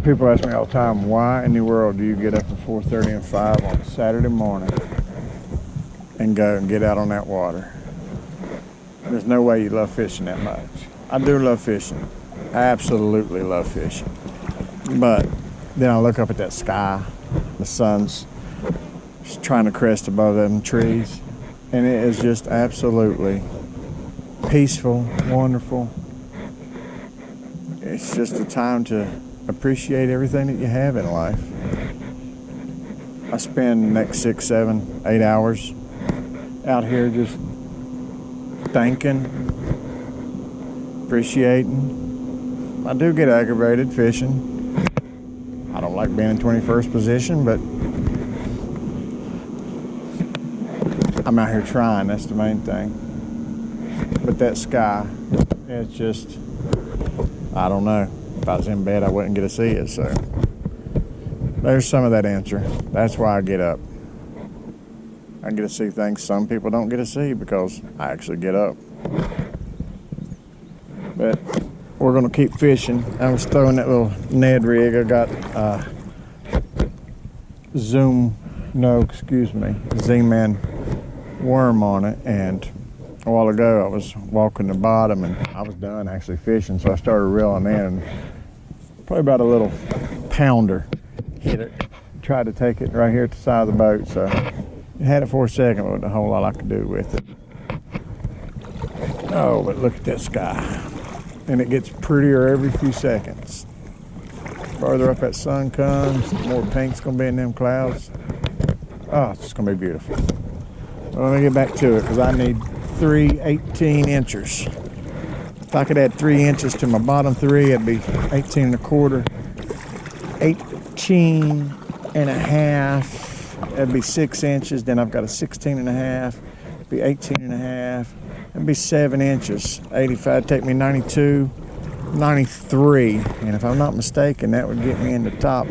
People ask me all the time, why in the world do you get up at 4:30 and 5 on a Saturday morning and go and get out on that water? There's no way you love fishing that much. I do love fishing. I absolutely love fishing. But then I look up at that sky. The sun's just trying to crest above them trees. And it is just absolutely peaceful, wonderful. It's just a time to appreciate everything that you have in life. I spend the next 6, 7, 8 hours out here just thinking, appreciating. I do get aggravated fishing. I don't like being in 21st position, but I'm out here trying. That's the main thing. But that sky, it's just, I don't know. If I was in bed, I wouldn't get to see it. So there's some of that answer. That's why I get up. I get to see things some people don't get to see because I actually get up. But we're going to keep fishing. I was throwing that little Ned rig. I got Z-Man worm on it, and a while ago I was walking the bottom and I was done actually fishing, so I started reeling in. Probably about a little pounder hit it. Tried to take it right here at the side of the boat, so I had it for a second, but wasn't a whole lot I could do with it. Oh, but look at that sky. And it gets prettier every few seconds. Farther up that sun comes, the more pink's gonna be in them clouds. Oh, it's just gonna be beautiful. Well, let me get back to it because I need 3 18-inchers. If I could add 3 inches to my bottom 3, it'd be 18 and a quarter. 18 and a half, that'd be 6 inches. Then I've got a 16 and a half, it'd be 18 and a half. That'd be 7 inches. 85 take me 92, 93. And if I'm not mistaken, that would get me in the top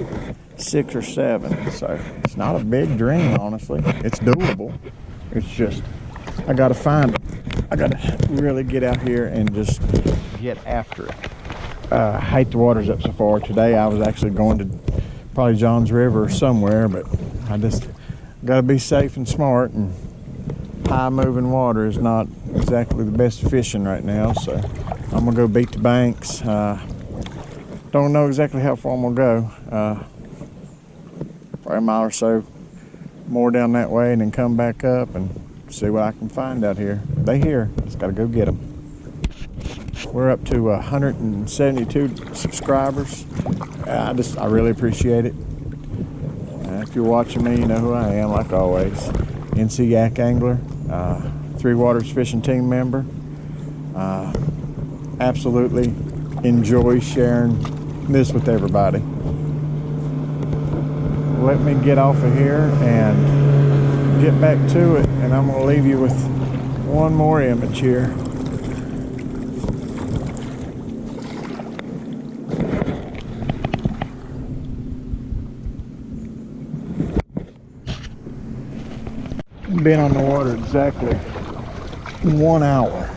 6 or 7. So it's not a big dream, honestly. It's doable. It's just, I gotta find it. I gotta really get out here and just get after it. I hate the water's up so far. Today I was actually going to probably Johns River or somewhere, but I just gotta be safe and smart, and high moving water is not exactly the best fishing right now, so I'm gonna go beat the banks. Don't know exactly how far I'm gonna go. Probably a mile or so more down that way, and then come back up and see what I can find out here. They here, just gotta go get them. We're up to 172 subscribers. I really appreciate it. If you're watching me, you know who I am, like always. NC Yak Angler, Three Waters Fishing Team member. Absolutely enjoy sharing this with everybody. Let me get off of here and get back to it, and I'm going to leave you with one more image here. Been on the water exactly 1 hour,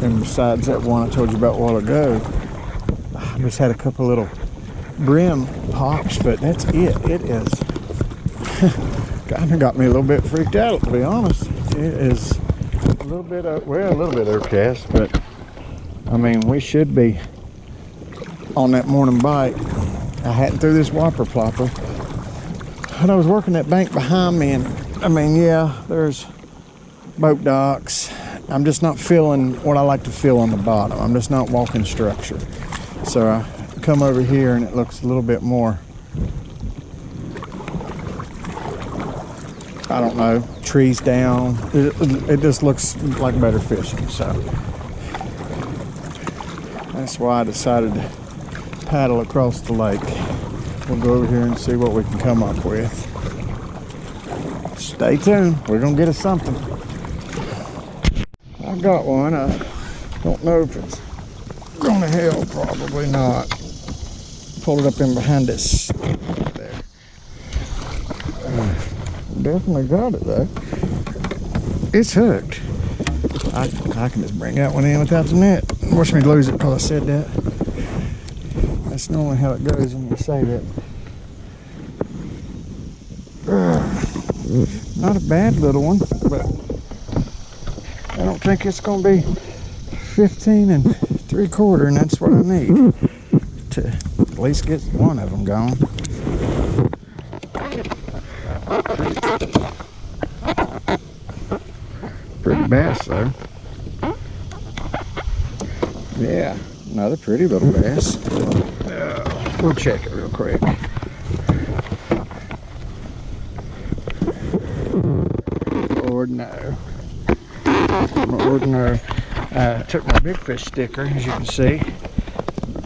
and besides that one I told you about a while ago, I just had a couple little brim pops, but that's it. It is kind of got me a little bit freaked out, to be honest. It is a little bit overcast, but I mean, we should be on that morning bite. I hadn't threw this whopper plopper, and I was working that bank behind me, and I mean, yeah, there's boat docks. I'm just not feeling what I like to feel on the bottom. I'm just not walking structure. So I come over here and it looks a little bit more, I don't know, trees down. It just looks like better fishing. So that's why I decided to paddle across the lake. We'll go over here and see what we can come up with. Stay tuned. We're gonna get us something. I got one. I don't know if it's gonna help. Probably not. Pull it up in behind this there. Definitely got it though. It's hooked. I can just bring that one in without the net. Watch me lose it because I said that. That's normally how it goes when you say that. Not a bad little one, but I don't think it's going to be 15 3/4, and that's what I need to at least get one of them gone. Pretty bass though. Yeah, another pretty little bass. We'll check it real quick. Lord no. Lord no. I took my big fish sticker, as you can see,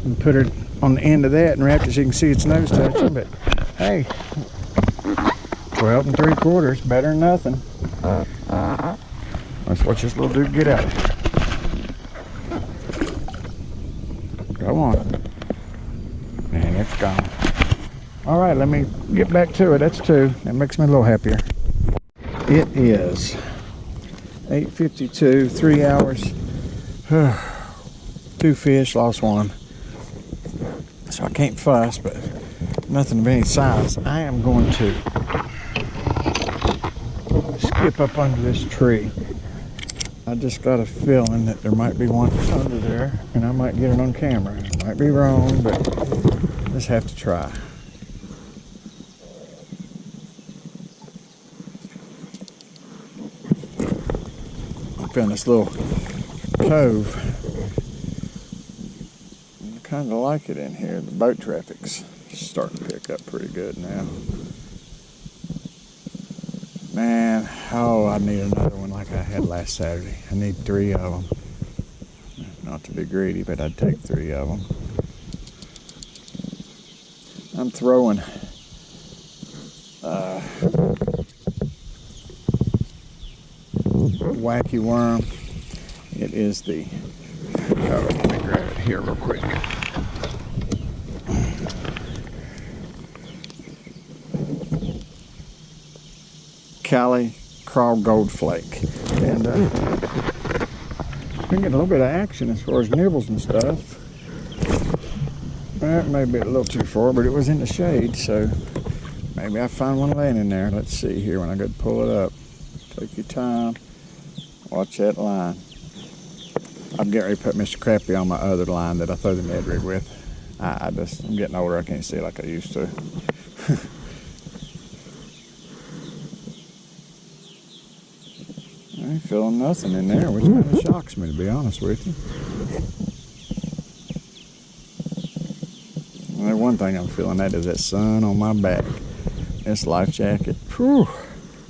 and put it on the end of that and wrapped it so you can see its nose touching. But hey, 12 3/4, better than nothing. Let's watch this little dude get out of here. Come on. And it's gone. All right, let me get back to it. That's 2. That makes me a little happier. It is 8:52, 3 hours. 2 fish, lost 1. So I can't fuss, but nothing of any size. I am going to skip up under this tree. I just got a feeling that there might be one under there, and I might get it on camera. I might be wrong, but just have to try. I found this little cove. I kind of like it in here. The boat traffic's starting to pick up pretty good now. Man, oh, I need another one like I had last Saturday. I need 3 of them. Not to be greedy, but I'd take 3 of them. I'm throwing wacky worm. It is the, oh, let me grab it here real quick. Cali Crawl Gold Flake, and it's been getting a little bit of action as far as nibbles and stuff. That may be a little too far, but it was in the shade, so maybe I find one laying in there. Let's see here when I go to pull it up. Take your time. Watch that line. I'm getting ready to put Mr. Crappy on my other line that I throw the Ned rig with. I'm getting older. I can't see like I used to. I ain't feeling nothing in there, which kind of shocks me, to be honest with you. Well, one thing I'm feeling, that is that sun on my back. This life jacket. Whew.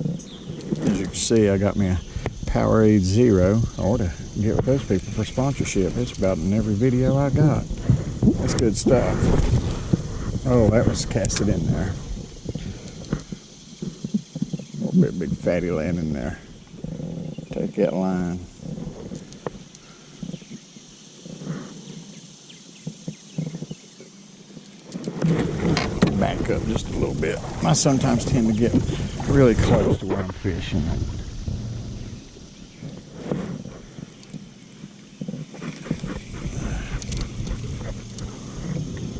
As you can see, I got me a Powerade Zero. I ought to get with those people for sponsorship. It's about in every video I got. That's good stuff. Oh, that was casted in there. A little bit big fatty laying in there. Take that line. Back up just a little bit. I sometimes tend to get really close to where I'm fishing.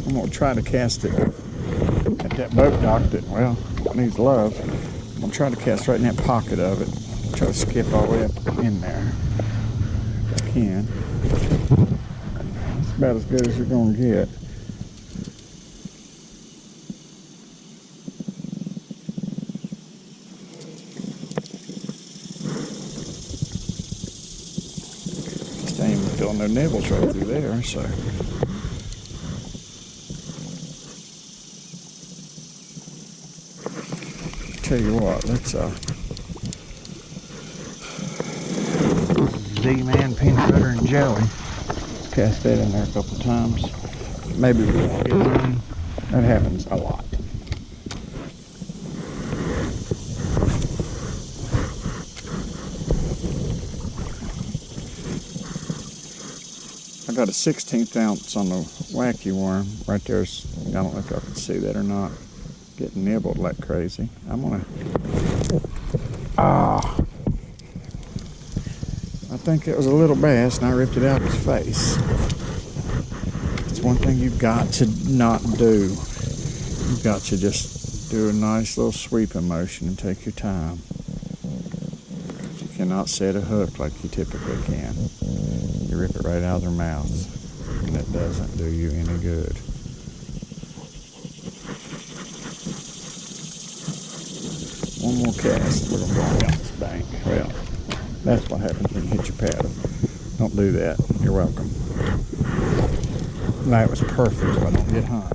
I'm going to try to cast it at that boat dock that, well, needs love. I'm going to try to cast right in that pocket of it. Try to skip all the way up in there if I can. It's about as good as you're going to get. Just ain't even feeling no nibbles right through there, so. Tell you what, let's Z-Man peanut butter and jelly. Let's cast that in there a couple times. Maybe we won't get one. That happens a lot. I got a 1/16 ounce on the wacky worm right there. I don't know if y'all can see that or not. Getting nibbled like crazy. I'm gonna. I think it was a little bass, and I ripped it out of his face. It's one thing you've got to not do. You've got to just do a nice little sweeping motion and take your time. You cannot set a hook like you typically can. You rip it right out of their mouths, and it doesn't do you any good. One more cast, we're going to go down this bank. Well, that's what happens when you hit your paddle. Don't do that. You're welcome. That was perfect so I don't get hung.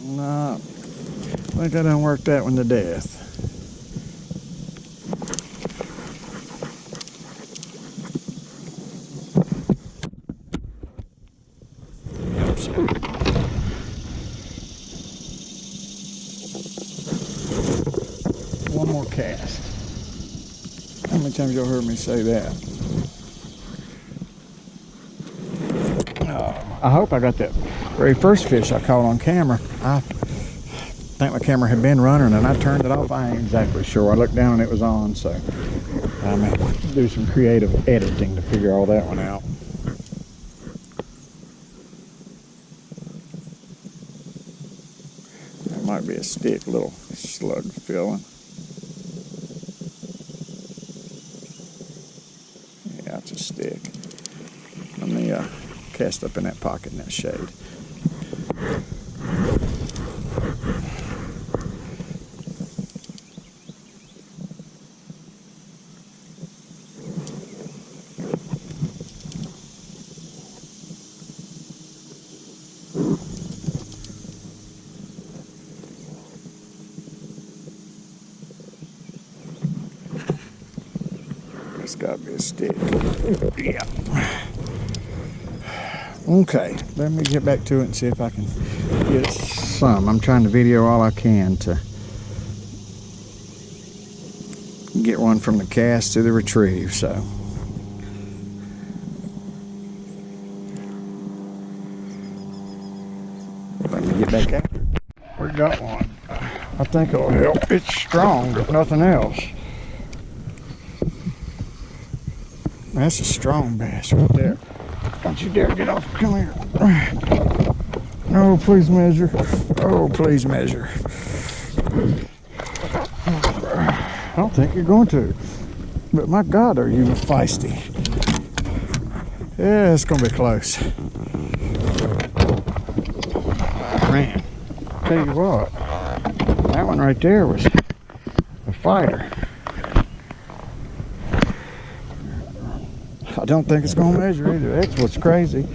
No, I think I done worked that one to death. One more cast. How many times y'all heard me say that? I hope I got that very first fish I caught on camera. I think my camera had been running and I turned it off. I ain't exactly sure. I looked down and it was on, so I may have to do some creative editing to figure all that one out. That might be a stick, little slug filling. Yeah, it's a stick. Let me cast up in that pocket in that shade. It's got to be a stick. Yeah. Okay, let me get back to it and see if I can get some. I'm trying to video all I can to get one from the cast to the retrieve, so. Let me get back at it. We got one. I think it'll help. It's strong, if nothing else. That's a strong bass right there. Don't you dare get off. Come here. Oh, please measure. Oh, please measure. I don't think you're going to. But my God, are you feisty. Yeah, it's going to be close. Man, tell you what. That one right there was a fighter. I don't think it's going to measure either. That's what's crazy.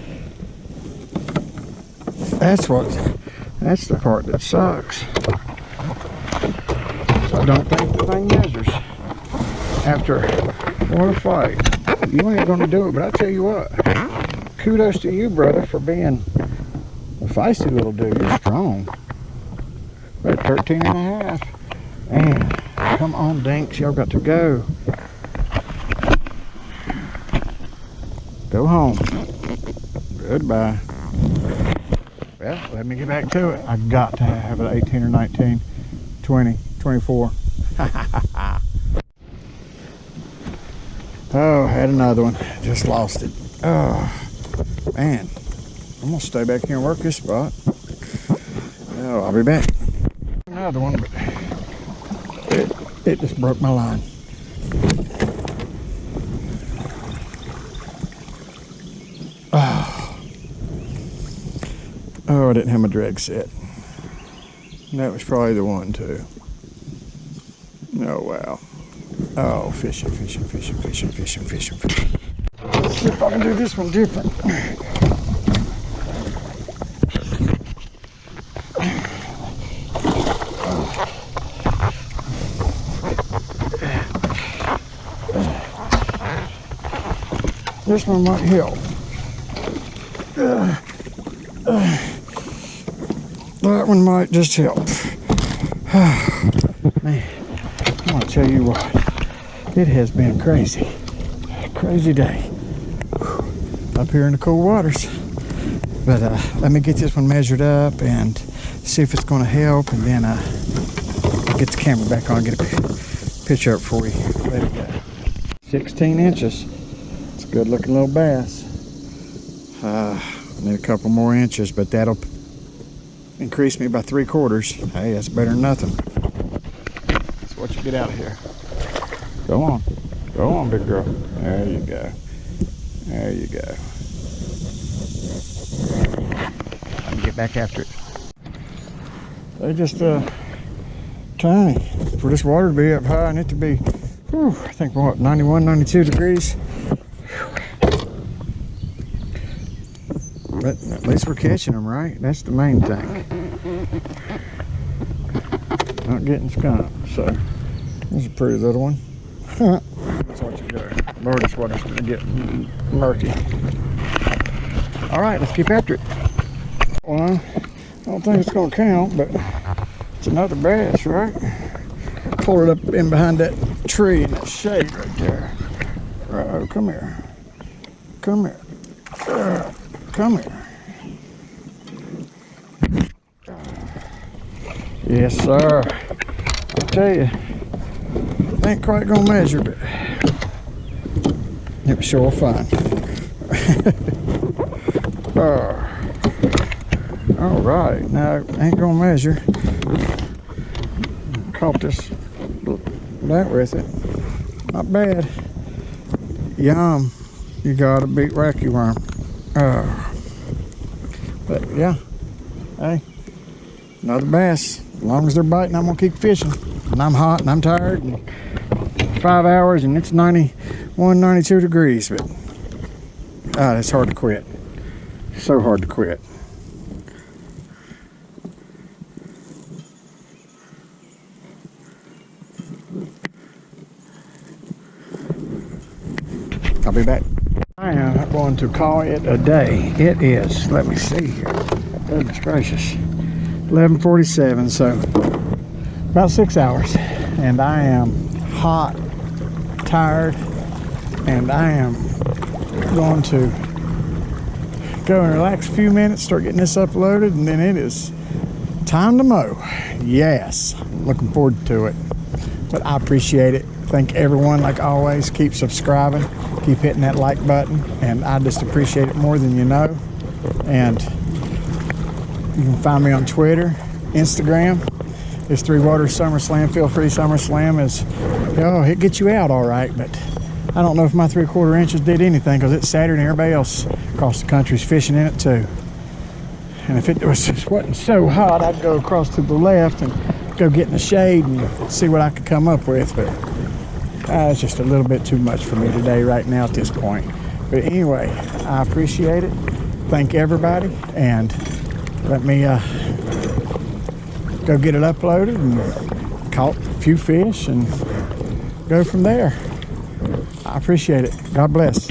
That's the part that sucks. So I don't think the thing measures. After what a fight. You ain't going to do it, but I tell you what. Kudos to you, brother, for being a feisty little dude. You're strong. We're at 13 and a half. Man, come on, Dinks. Y'all got to go. Go home. Goodbye. Well, let me get back to it. I got to have an 18 or 19, 20, 24. Oh, had another one. Just lost it. Oh, man. I'm going to stay back here and work this spot. Oh, I'll be back. Another one, but it just broke my line. Oh, I didn't have my drag set. That was probably the one too. Oh, wow. Oh, fishing. Let's see if I can do this one different. This one might help. That one might just help. Man, I'm gonna tell you what, it has been crazy day up here in the cool waters. But let me get this one measured up and see if it's going to help, and then I'll get the camera back on, get a picture up for you. Let it go. 16 inches. It's a good looking little bass. Need a couple more inches, but that'll increase me by 3/4. Hey, that's better than nothing. That's what you get out of here. Go on, big girl. There you go. There you go. I can get back after it. They just tiny for this water to be up high and it to be, whew, I think what, 91, 92 degrees. But at least we're catching them, right? That's the main thing. Not getting skunked. So this is a pretty little one. That's what you do. Lord, this water's gonna get murky. All right, let's keep after it. Well, I don't think it's gonna count, but it's another bass, right? Pull it up in behind that tree in that shade right there. Oh, come here. Come here. Come here. Yes, sir. I'll tell you, ain't quite gonna measure, but it was sure fun. All right, now ain't gonna measure. Caught this that with it. Not bad. Yum. You gotta beat Racky Worm. But yeah, hey, another bass. As long as they're biting, I'm gonna keep fishing. And I'm hot and I'm tired. And 5 hours and it's 91, 92 degrees. But it's hard to quit. So hard to quit. I'll be back. I am going to call it a day. It is, let me see here. Goodness gracious. 11:47, so about 6 hours. And I am hot, tired, and I am going to go and relax a few minutes, start getting this uploaded, and then it is time to mow. Yes, looking forward to it. But I appreciate it. Thank everyone, like always. Keep subscribing, keep hitting that like button, and I just appreciate it more than you know. And you can find me on Twitter, Instagram. It's Three Waters SummerSlam. Feel Free SummerSlam is, it gets you out all right, but I don't know if my 3/4 inches did anything, because it's Saturday and everybody else across the country is fishing in it too. And if it wasn't so hot, I'd go across to the left and go get in the shade and see what I could come up with. But it's just a little bit too much for me today right now at this point. But anyway, I appreciate it. Thank everybody, and let me go get it uploaded and caught a few fish and go from there. I appreciate it. God bless.